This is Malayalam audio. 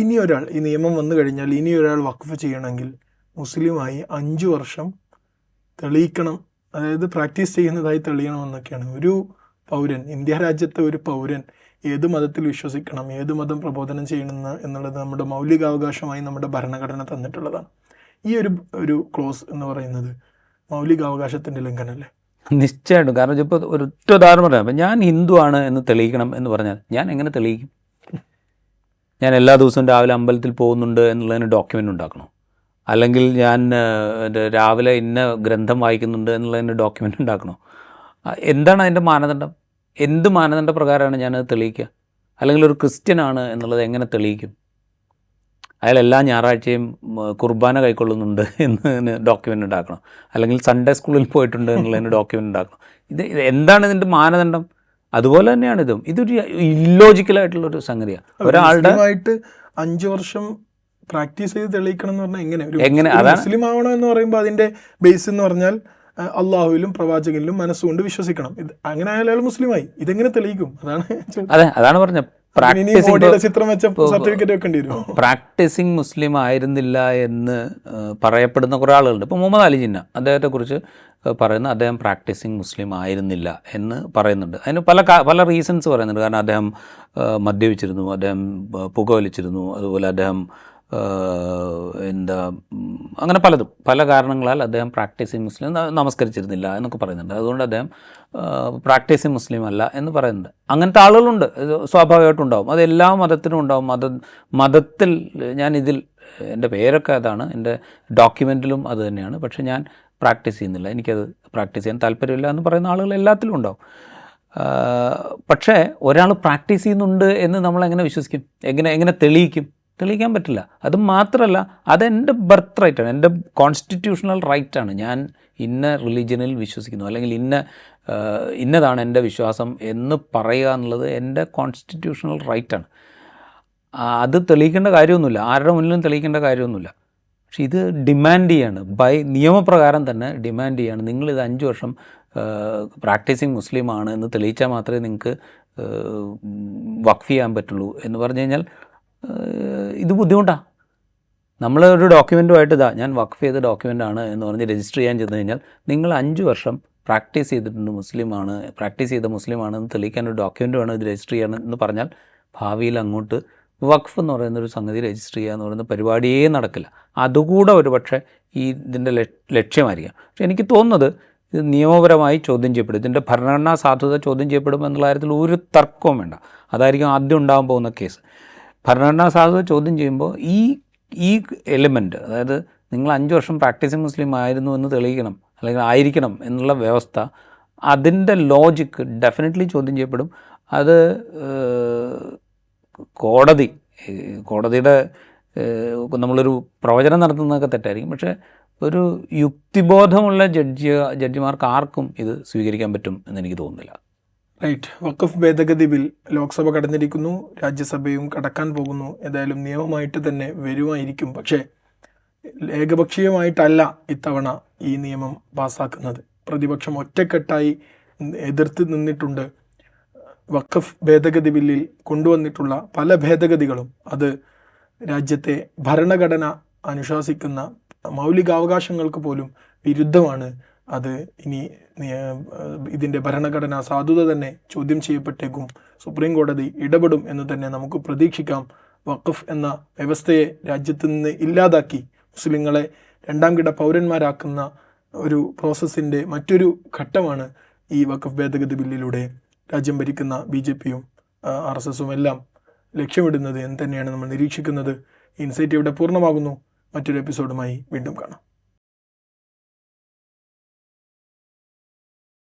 ഇനി ഒരാൾ ഈ നിയമം വന്നു കഴിഞ്ഞാൽ ഇനി ഒരാൾ വഖഫ് ചെയ്യണമെങ്കിൽ മുസ്ലിമായി 5 വർഷം തെളിയിക്കണം, അതായത് പ്രാക്ടീസ് ചെയ്യുന്നതായി തെളിയണമെന്നൊക്കെയാണ്. ഒരു പൗരൻ, ഇന്ത്യ രാജ്യത്തെ ഒരു പൗരൻ ഏത് മതത്തിൽ വിശ്വസിക്കണം, ഏത് മതം പ്രബോധനം ചെയ്യണമെന്ന് എന്നുള്ളത് നമ്മുടെ മൗലികാവകാശമായി നമ്മുടെ ഭരണഘടന തന്നിട്ടുള്ളതാണ്. ഈ ഒരു ക്ലോസ് എന്ന് പറയുന്നത് മൗലികാവകാശത്തിൻ്റെ ലംഘനമല്ലേ? നിശ്ചയമായിട്ടും. കാരണം ഇപ്പോൾ ഒരൊറ്റ ഉദാഹരണം പറയാം. അപ്പം ഞാൻ ഹിന്ദു ആണ് എന്ന് തെളിയിക്കണം എന്ന് പറഞ്ഞാൽ ഞാൻ എങ്ങനെ തെളിയിക്കും? ഞാൻ എല്ലാ ദിവസവും രാവിലെ അമ്പലത്തിൽ പോകുന്നുണ്ട് എന്നുള്ളതിന് ഡോക്യുമെൻ്റ് ഉണ്ടാക്കണം, അല്ലെങ്കിൽ ഞാൻ രാവിലെ ഇന്ന ഗ്രന്ഥം വായിക്കുന്നുണ്ട് എന്നുള്ളതിന് ഡോക്യുമെൻ്റ് ഉണ്ടാക്കണോ? എന്താണ് അതിൻ്റെ മാനദണ്ഡം? എന്ത് മാനദണ്ഡ പ്രകാരമാണ് ഞാനത് തെളിയിക്കുക? അല്ലെങ്കിൽ ഒരു ക്രിസ്ത്യനാണ് എന്നുള്ളത് എങ്ങനെ തെളിയിക്കും? അയാൾ എല്ലാ ഞായറാഴ്ചയും കുർബാന കൈക്കൊള്ളുന്നുണ്ട് എന്ന് ഡോക്യുമെൻ്റ് ഉണ്ടാക്കണം, അല്ലെങ്കിൽ സൺഡേ സ്കൂളിൽ പോയിട്ടുണ്ട് എന്നുള്ളതിന് ഡോക്യുമെൻ്റ് ഉണ്ടാക്കണം. ഇത് എന്താണ് ഇതിൻ്റെ മാനദണ്ഡം? അതുപോലെ തന്നെയാണ് ഇതൊരു ഇല്ലോജിക്കലായിട്ടുള്ളൊരു സംഗതിയാണ്. ഒരാളുടെ 5 വർഷം പ്രാക്ടീസ് ചെയ്ത് തെളിയിക്കണം എന്ന് പറഞ്ഞാൽ എങ്ങനെ മുസ്ലിം ആവണം എന്ന് പറയുമ്പോൾ അതിൻ്റെ ബേസ് എന്ന് പറഞ്ഞാൽ അള്ളാഹുവിലും പ്രവാചകനിലും മനസ്സുകൊണ്ട് വിശ്വസിക്കണം. അങ്ങനെ അയാൾ മുസ്ലിമായി. ഇതെങ്ങനെ തെളിയിക്കും? അതാണ് പറഞ്ഞത്. പ്രാക്ടീസിങ് മുസ്ലിം ആയിരുന്നില്ല എന്ന് പറയപ്പെടുന്ന കുറേ ആളുകളുണ്ട്. ഇപ്പോൾ മുഹമ്മദ് അലി ജിന്ന, അദ്ദേഹത്തെക്കുറിച്ച് പറയുന്ന അദ്ദേഹം പ്രാക്ടീസിങ് മുസ്ലിം ആയിരുന്നില്ല എന്ന് പറയുന്നുണ്ട്. അതിന് പല റീസൺസ് പറയുന്നുണ്ട്. കാരണം അദ്ദേഹം മദ്യപിച്ചിരുന്നു, അദ്ദേഹം പുകവലിച്ചിരുന്നു, അതുപോലെ അദ്ദേഹം അങ്ങനെ പല കാരണങ്ങളാൽ അദ്ദേഹം പ്രാക്ടീസിങ് മുസ്ലിം നമസ്കരിച്ചിരുന്നില്ല എന്നൊക്കെ പറയുന്നുണ്ട്. അതുകൊണ്ട് അദ്ദേഹം പ്രാക്ടീസിങ് മുസ്ലിം അല്ല എന്ന് പറയുന്നുണ്ട്. അങ്ങനത്തെ ആളുകളുണ്ട്, സ്വാഭാവികമായിട്ടും ഉണ്ടാവും. അത് എല്ലാ മതത്തിനും ഉണ്ടാവും. മതത്തിൽ ഞാനിതിൽ എൻ്റെ പേരൊക്കെ അതാണ്, എൻ്റെ ഡോക്യുമെൻറ്റിലും അത് തന്നെയാണ്, പക്ഷേ ഞാൻ പ്രാക്ടീസ് ചെയ്യുന്നില്ല, എനിക്കത് പ്രാക്ടീസ് ചെയ്യാൻ താല്പര്യമില്ല എന്ന് പറയുന്ന ആളുകൾ എല്ലാത്തിലും ഉണ്ടാവും. പക്ഷേ ഒരാൾ പ്രാക്ടീസ് ചെയ്യുന്നുണ്ട് എന്ന് നമ്മളെങ്ങനെ വിശ്വസിക്കും? എങ്ങനെ തെളിയിക്കാൻ പറ്റില്ല. അത് മാത്രമല്ല, അതെൻ്റെ ബർത്ത് റൈറ്റാണ്, എൻ്റെ കോൺസ്റ്റിറ്റ്യൂഷണൽ റൈറ്റാണ്. ഞാൻ ഇന്ന റിലീജിയനിൽ വിശ്വസിക്കുന്നു, അല്ലെങ്കിൽ ഇന്നതാണ് എൻ്റെ വിശ്വാസം എന്ന് പറയുക എന്നുള്ളത് എൻ്റെ കോൺസ്റ്റിറ്റ്യൂഷണൽ റൈറ്റാണ്. അത് തെളിയിക്കേണ്ട കാര്യമൊന്നുമില്ല, ആരുടെ മുന്നിലും തെളിയിക്കേണ്ട കാര്യമൊന്നുമില്ല. പക്ഷെ ഇത് ഡിമാൻഡ് ചെയ്യാണ്, നിയമപ്രകാരം തന്നെ ഡിമാൻഡ് ചെയ്യാണ്. നിങ്ങളിത് 5 വർഷം പ്രാക്ടീസിങ് മുസ്ലിമാണ് എന്ന് തെളിയിച്ചാൽ മാത്രമേ നിങ്ങൾക്ക് വഖഫ് ചെയ്യാൻ പറ്റുള്ളൂ എന്ന് പറഞ്ഞു കഴിഞ്ഞാൽ ഇത് ബുദ്ധിമുട്ടാണ്. നമ്മളൊരു ഡോക്യുമെൻറ്റുമായിട്ട് ഞാൻ വഖഫ് ചെയ്ത ഡോക്യുമെൻ്റാണ് എന്ന് പറഞ്ഞ് രജിസ്റ്റർ ചെയ്യാൻ ചെന്ന് കഴിഞ്ഞാൽ നിങ്ങൾ 5 വർഷം പ്രാക്ടീസ് ചെയ്തിട്ടുണ്ട്, പ്രാക്ടീസ് ചെയ്ത മുസ്ലിമാണെന്ന് തെളിയിക്കാൻ ഒരു ഡോക്യുമെൻ്റ് വേണം ഇത് രജിസ്റ്റർ ചെയ്യണം എന്ന് പറഞ്ഞാൽ ഭാവിയിൽ അങ്ങോട്ട് വഖഫ് എന്ന് പറയുന്നൊരു സംഗതി രജിസ്റ്റർ ചെയ്യുക എന്ന് പറയുന്ന പരിപാടിയേ നടക്കില്ല. അതുകൂടെ ഒരുപക്ഷെ ഇതിൻ്റെ ലക്ഷ്യമായിരിക്കാം. പക്ഷെ എനിക്ക് തോന്നുന്നത് ഇത് നിയമപരമായി ചോദ്യം ചെയ്യപ്പെടും, ഇതിൻ്റെ ഭരണഘടനാ സാധുത ചോദ്യം ചെയ്യപ്പെടും എന്നുള്ള കാര്യത്തിൽ ഒരു തർക്കവും വേണ്ട. അതായിരിക്കും ആദ്യം ഉണ്ടാകാൻ പോകുന്ന കേസ്. ഭരണഘടനാ സാധുത ചോദ്യം ചെയ്യുമ്പോൾ ഈ എലിമെൻറ്റ്, അതായത് നിങ്ങൾ 5 വർഷം പ്രാക്ടീസിങ് മുസ്ലിം ആയിരുന്നു എന്ന് തെളിയിക്കണം, അല്ലെങ്കിൽ ആയിരിക്കണം എന്നുള്ള വ്യവസ്ഥ, അതിൻ്റെ ലോജിക്ക് ഡെഫിനറ്റ്ലി ചോദ്യം ചെയ്യപ്പെടും. അത് കോടതിയുടെ നമ്മളൊരു പ്രവചനം നടത്തുന്നതൊക്കെ തെറ്റായിരിക്കും. പക്ഷേ ഒരു യുക്തിബോധമുള്ള ജഡ്ജിമാർക്ക് ആർക്കും ഇത് സ്വീകരിക്കാൻ പറ്റും എന്നെനിക്ക് തോന്നുന്നില്ല. റൈറ്റ്. വഖഫ് ഭേദഗതി ബിൽ ലോക്സഭ കടന്നിരിക്കുന്നു, രാജ്യസഭയും കടക്കാൻ പോകുന്നു. ഏതായാലും നിയമമായിട്ട് തന്നെ വരുമായിരിക്കും. പക്ഷേ ഏകപക്ഷീയമായിട്ടല്ല ഇത്തവണ ഈ നിയമം പാസ്സാക്കുന്നത്. പ്രതിപക്ഷം ഒറ്റക്കെട്ടായി എതിർത്ത് നിന്നിട്ടുണ്ട്. വഖഫ് ഭേദഗതി ബില്ലിൽ കൊണ്ടുവന്നിട്ടുള്ള പല ഭേദഗതികളും അത് രാജ്യത്തെ ഭരണഘടന അനുശാസിക്കുന്ന മൗലികാവകാശങ്ങൾക്ക് പോലും വിരുദ്ധമാണ്. അത് ഇനി ഇതിൻ്റെ ഭരണഘടനാ സാധുത തന്നെ ചോദ്യം ചെയ്യപ്പെട്ടേക്കും. സുപ്രീം കോടതി ഇടപെടും എന്ന് തന്നെ നമുക്ക് പ്രതീക്ഷിക്കാം. വഖഫ് എന്ന വ്യവസ്ഥയെ രാജ്യത്ത് നിന്ന് ഇല്ലാതാക്കി മുസ്ലിങ്ങളെ 2ാം കിട പൗരന്മാരാക്കുന്ന ഒരു പ്രോസസ്സിൻ്റെ മറ്റൊരു ഘട്ടമാണ് ഈ വഖഫ് ഭേദഗതി ബില്ലിലൂടെ രാജ്യം ഭരിക്കുന്ന BJPയും RSSും എല്ലാം ലക്ഷ്യമിടുന്നത് എന്ന് തന്നെയാണ് നമ്മൾ നിരീക്ഷിക്കുന്നത്. ഇൻസൈറ്റ് ഇവിടെ പൂർണ്ണമാകുന്നു. മറ്റൊരു എപ്പിസോഡുമായി വീണ്ടും കാണാം.